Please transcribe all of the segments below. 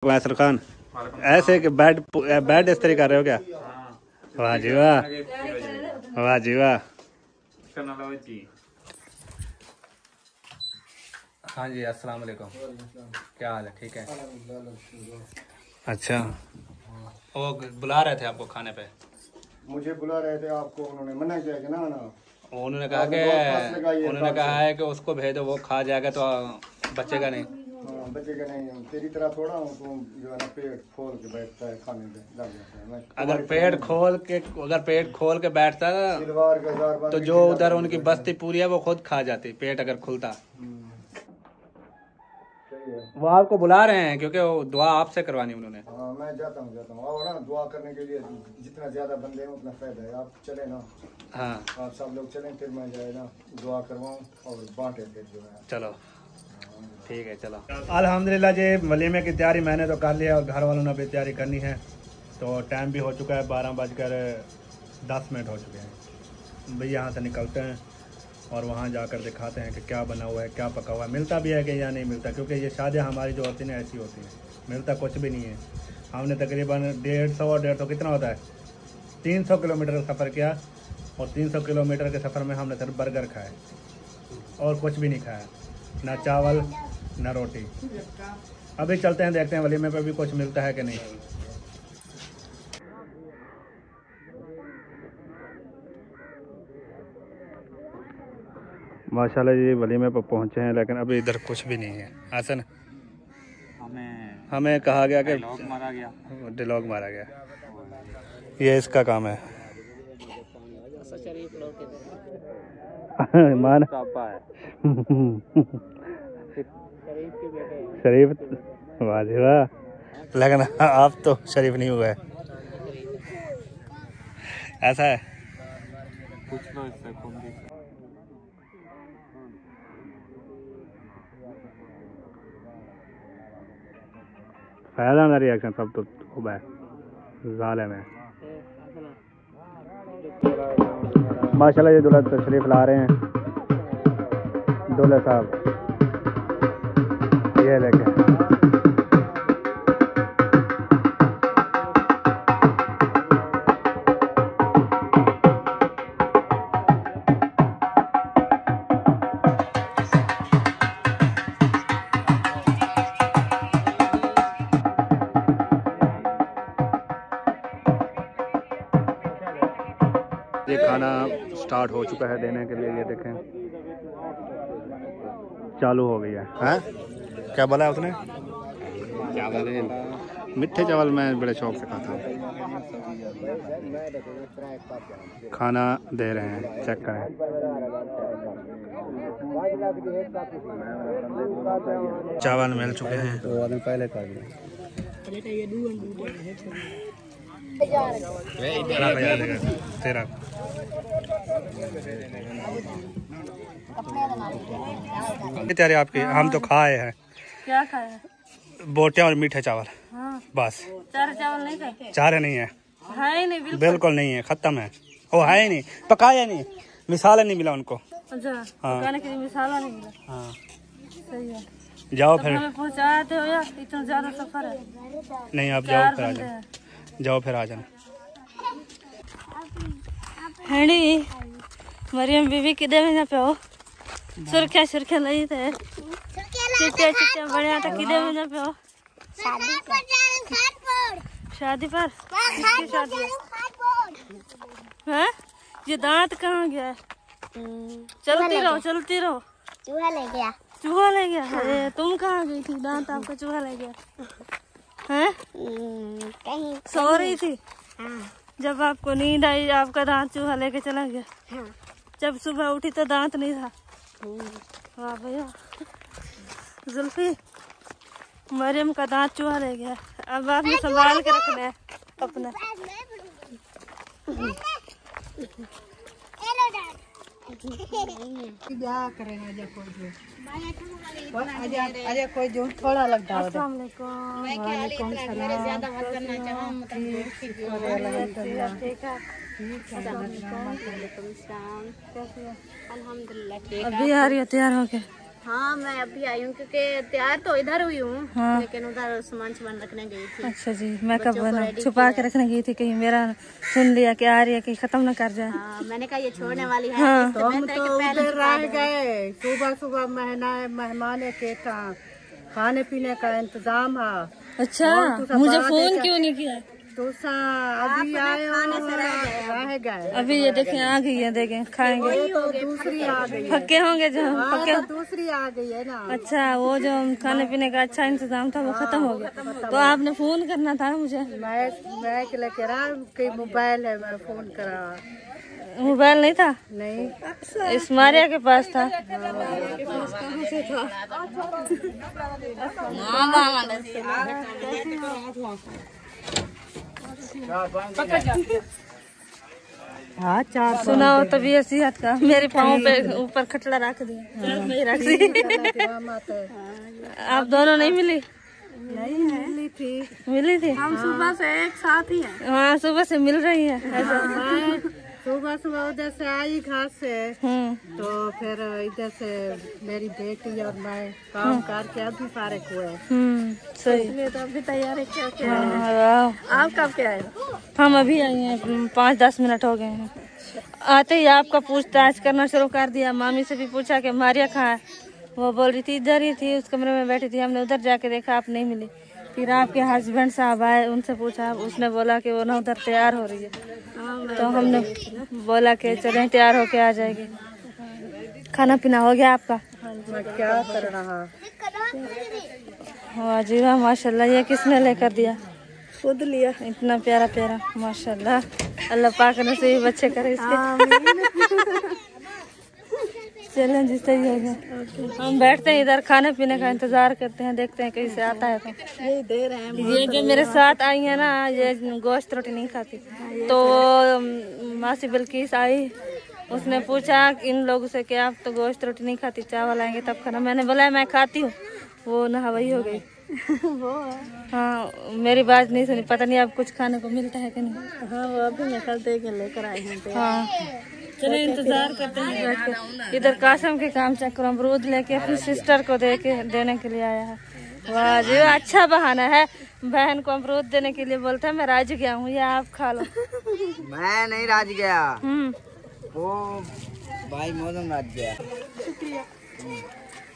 फैसल खान ऐसे कि बैड इस्त्री कर रहे हो क्या? वाह जी वाह, वाह जी वाह। हाँ जी, अस्सलाम वालेकुम, क्या हाल है? ठीक है। अच्छा, वो बुला रहे थे आपको खाने पे? मुझे बुला रहे थे आपको, उन्होंने मना किया कि ना ना, उन्होंने कहा है कि उसको भेजो, वो खा जाएगा तो बचेगा नहीं। हाँ, बचेगा नहीं। तेरी तरह थोड़ा हूँ, तुम जो है ना पेट खोल के बैठता है खाने पे लग जाता है। अगर पेट खोल के बैठता तो जो उधर उनकी बस्ती पूरी है वो खुद खा जाती, पेट अगर खुलता। वो आपको बुला रहे हैं क्योंकि वो दुआ आपसे करवानी उन्होंने। हाँ, मैं जाता हूँ और ना दुआ करने के लिए जितना ज्यादा बंदे हैं उतना फायदा है। आप चले ना। हाँ, आप सब लोग चलें, फिर मैं जाए ना दुआ करवाऊँ और बांटे फिर जो है। चलो ठीक है, चलो। अल्हम्दुलिल्लाह जी, वलीमे की तैयारी मैंने तो कर लिया और घर वालों ने भी तैयारी करनी है। तो टाइम भी हो चुका है, 12:10 हो चुके हैं भाई। यहाँ से निकलते हैं और वहाँ जाकर दिखाते हैं कि क्या बना हुआ है, क्या पका हुआ है, मिलता भी है कि या नहीं मिलता। क्योंकि ये शादियाँ हमारी जो होती हैं ऐसी होती हैं, मिलता कुछ भी नहीं है। हमने तकरीबन 150 कितना होता है, 300 किलोमीटर का सफ़र किया और 300 किलोमीटर के सफ़र में हमने सिर्फ बर्गर खाए और कुछ भी नहीं खाया, ना चावल ना रोटी। अभी चलते हैं, देखते हैं वलीमे पे भी कुछ मिलता है कि नहीं। माशाल्लाह जी, वलीमे पर पहुंचे हैं लेकिन अभी इधर कुछ भी नहीं है। हसन, हमें कहा गया कि डिलॉग मारा गया। ये इसका काम है। मान शरीफ, वाह जी वाह। लेकिन आप तो शरीफ नहीं हुए, ऐसा है। कुछ लो इससे फायदा ना रिएक्शन सब तो खूब है जालिम है। माशाल्लाह ये दूल्हा तशरीफ ला रहे हैं, दूल्हा साहब ये देखें। ये खाना स्टार्ट हो चुका है देने के लिए, ये देखें चालू हो गई है। हैं? क्या बोला है उसने? चावल, मीठे चावल मैं बड़े शौक से खाता हूँ। खाना दे रहे हैं, चेक करें। चावल मिल चुके हैं। पहले तेरा तैयारी आपकी। हम तो खाए हैं। क्या खाया? बोटियाँ और मीठे चावल। हाँ। बस। चार चावल नहीं खाए? चारे नहीं है, है नहीं, बिल्कुल नहीं है, खत्म है। वो है ही नहीं, पकाया नहीं, मिसाला नहीं मिला उनको। अच्छा, हाँ, पकाने के लिए मिसाला नहीं मिला। हाँ सही है। जाओ फिर। हमें पहुँचाते हो या इतना ज्यादा सफर है? नहीं, आप जाओ फिर आ जाना। जाओ फिर आ जाना। हेडी मरियम बीबी के देवे ना पे हो सुरक्षा नहीं थे चिट्टे बढ़िया था कि देवे ना पे हो शादी पर किसकी शादी है? ये दांत कहाँ गया? चलती रहो। चूहा ले गया। अरे तुम कहाँ गई थी? दांत आपका चूहा ले गया है? कहीं सो रही थी। जब आपको नींद आई आपका दांत चूहा लेके चला गया। जब सुबह उठी तो दांत नहीं था। वाह भैया, जुल्फी मरियम का दांत चूहा ले गया। अब आपने संभाल के रखना है अपना। अरे कोई जो थोड़ा लगता है। अस्सलाम वालेकुम। अभी आ रही है तैयार होके। हाँ मैं अभी आई हूँ क्योंकि तैयार तो इधर हुई हूँ। हाँ। लेकिन उधर सामान रखने गई थी। अच्छा जी, मैं कब बना छुपा के रखने गई थी, कहीं मेरा सुन लिया कि आ रही है, कहीं खत्म ना कर जाए। हाँ, मैंने कहा ये छोड़ने वाली है। हाँ। तो हम तो उधर रह गए, सुबह सुबह मेहमान के खाने पीने का इंतजाम है। अच्छा, मुझे फोन क्यों नहीं किया? तो अभी आए रह गए। अभी ये देखें आ गई है, देखें खाएंगे। तो दूसरी आ गई है। पक्के होंगे जो हम पक्के। तो दूसरी आ गई है ना। अच्छा, वो जो खाने पीने का अच्छा इंतजाम था वो खत्म हो गया, तो आपने फोन करना था मुझे। मैं लेके रहा कि मोबाइल है, मैं फोन करा। मोबाइल नहीं था? नहीं, इस मारिया के पास था। हाँ, चार सुनाओ तबीयत सेहत का। मेरे पाँव पे ऊपर खटला रख दिया। रख दी। आप दोनों नहीं मिली? नहीं मिली थी। हम सुबह से एक साथ ही हैं। हाँ, सुबह से मिल रही है ऐसा। सुबह सुबह उधर से आई घास से, तो फिर इधर से मेरी बेटी और मैं काम करके अभी फारिग हुए। सही। तो अभी तैयारी करके आए हैं। हाँ, आप कब के आए? हम अभी आई हैं, 5-10 मिनट हो गए हैं। आते ही आपका पूछताछ करना शुरू कर दिया। मामी से भी पूछा कि मारिया कहाँ है, वो बोल रही थी इधर ही थी, उस कमरे में बैठी थी। हमने उधर जाके देखा, आप नहीं मिली। फिर आपके हस्बैंड साहब आए, उनसे पूछा, उसने बोला कि वो ना उधर तैयार हो रही है। तो हमने बोला कि चलें तैयार होके आ जाएगी। खाना पीना हो गया आपका? मैं क्या कर रहा? वाह जी वाह, माशाल्लाह। ये किसने लेकर दिया? खुद लिया। इतना प्यारा प्यारा, माशाल्लाह। अल्लाह पाक ने सही बच्चे करे इसके। चलें जी, सही हो गया। हम बैठते हैं इधर, खाने पीने का इंतजार करते हैं, देखते हैं कैसे आता है। तो ये दे रहे हैं। ये जो मेरे साथ आई है ना, ये गोश्त रोटी नहीं खाती, तो मासी बिल्किस आई, उसने पूछा इन लोगों से कि आप तो गोश्त रोटी नहीं खाती, चावल आएंगे तब खाना। मैंने बोला मैं खाती हूँ। वो नहावई हो गई। हाँ, मेरी बात नहीं सुनी। पता नहीं अब कुछ खाने को मिलता है कि नहीं। हाँ, वो अभी निकलते ही लेकर आए हैं। हाँ, चलो इंतजार करते हैं बैठ के। इधर कासम के काम चेक करो, अमरूद लेके अपनी सिस्टर को देने के लिए आया है। वाह जी, अच्छा बहाना है। बहन को अमरूद देने के लिए बोलता है मैं राज गया हूँ, या आप खा लो। मैं नहीं राज गया, वो भाई मौसम राज गया।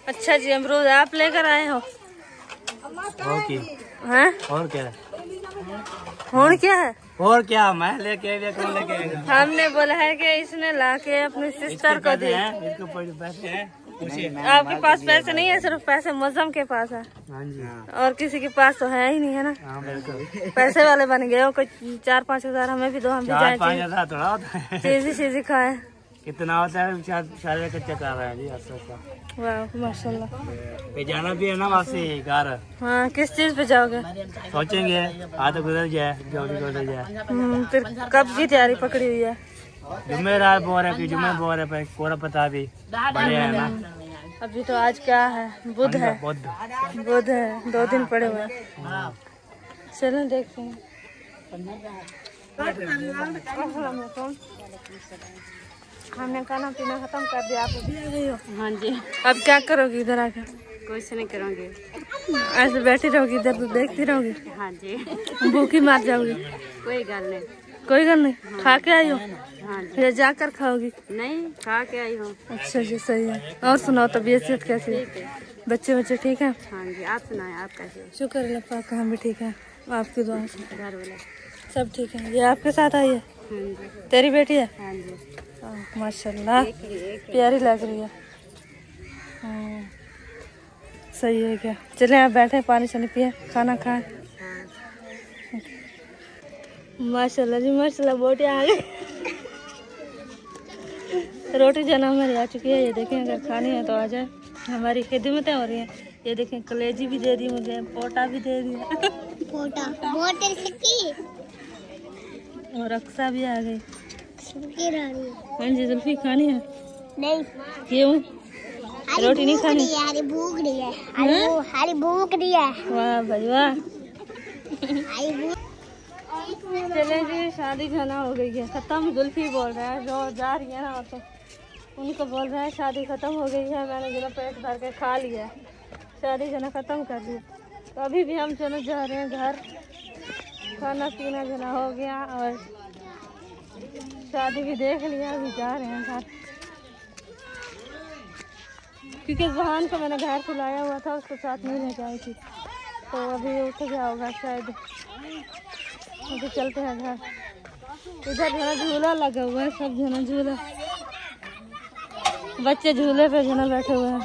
अच्छा जी, अमरूद आप लेकर आए हो? और क्या है? और क्या है? और क्या, मैं लेके हमने बोला है कि इसने लाके अपनी सिस्टर को दे। पैसे हैं? आपके पास पैसे नहीं है, सिर्फ पैसे मुअज्जम के पास है। हाँ जी। और किसी के पास तो है ही नहीं, है ना? हाँ बिल्कुल। पैसे वाले बन गए हो। कोई 4-5 हजार हमें भी दो, हम भी जाए 4-5 हजार थोड़ा होता है। चीजी खाए। कितना होता है? सारे कच्चे कर रहे हैं जी। अच्छा, वाह माशाल्लाह। पे जाना भी है ना वासी घर। हाँ, किस चीज पे जाओगे? सोचेंगे हाथ गुजर जाए, जोड़ी गुजर जाए। फिर कब की तैयारी पकड़ी हुई है? जुमेरात बोल रहे, जुमे बोल रहे, पूरा पता भी बढ़िया है ना। अभी तो आज क्या है? बुध है। बुध है, 2 दिन पड़े हुए हैं। चलो देखते हैं। हमने खाना पीना खत्म कर दिया, आप अभी आ गई हो? हाँ जी। अब क्या करोगी इधर आकर? कुछ नहीं करूँगी, ऐसे बैठी रहोगी इधर, तो देखती रहोगी? हाँ जी। भूखी मार जाओगी? कोई गल नहीं। कोई गल नहीं। खा के आई हो? हाँ जी। या जाकर खाओगी? नहीं, खा के आई हूँ। अच्छा जी, सही है। और सुनाओ, तबीयत सेहत कैसी है? बच्चे ठीक है? हाँ जी। आप सुनाए, आप कैसे हो? शुक्र अल्लाह पाक का, हम भी ठीक है आपकी दुआ से। घर वाले सब ठीक है। ये आपके साथ आई है? हाँ जी। तेरी बेटी है? हाँ जी। माशाल्लाह, प्यारी लग रही है। सही है। क्या चले आप बैठे, पानी शानी पिए, खाना खाएं। माशाल्लाह जी माशाल्लाह, बोटी आ गई। रोटी जना हमारी आ चुकी है। ये देखें, अगर खानी है तो आ जाए, हमारी खिदमतें हो रही हैं। ये देखें, कलेजी भी दे दी मुझे, पोटा भी दे दिया। पोटा बोतल की और अक्सा भी आ गई। हाँ जी, जुल्फी खानी है? नहीं। क्यों? रोटी नहीं खानी? हरी भूख रही है। हरी भूख रही है। वाह भाई वाह। चले जी, शादी खाना हो गई है खत्म। जुल्फी बोल रहा है, जो जा रही है ना, तो उनको बोल रहे हैं शादी ख़त्म हो गई है, मैंने जो पेट भर के खा लिया, शादी जो ख़त्म कर दी। तो अभी भी हम जो जा रहे हैं घर, खाना पीना जो हो गया और शादी भी देख लिया, अभी जा रहे हैं घर। क्योंकि बहन को मैंने घर से लाया हुआ था, उसको साथ नहीं ले जाई थी, तो अभी उठ गया होगा शायद। अभी चलते हैं घर। इधर झूला लगा हुआ है, सब झूला बच्चे झूले पे बैठे हुए हैं।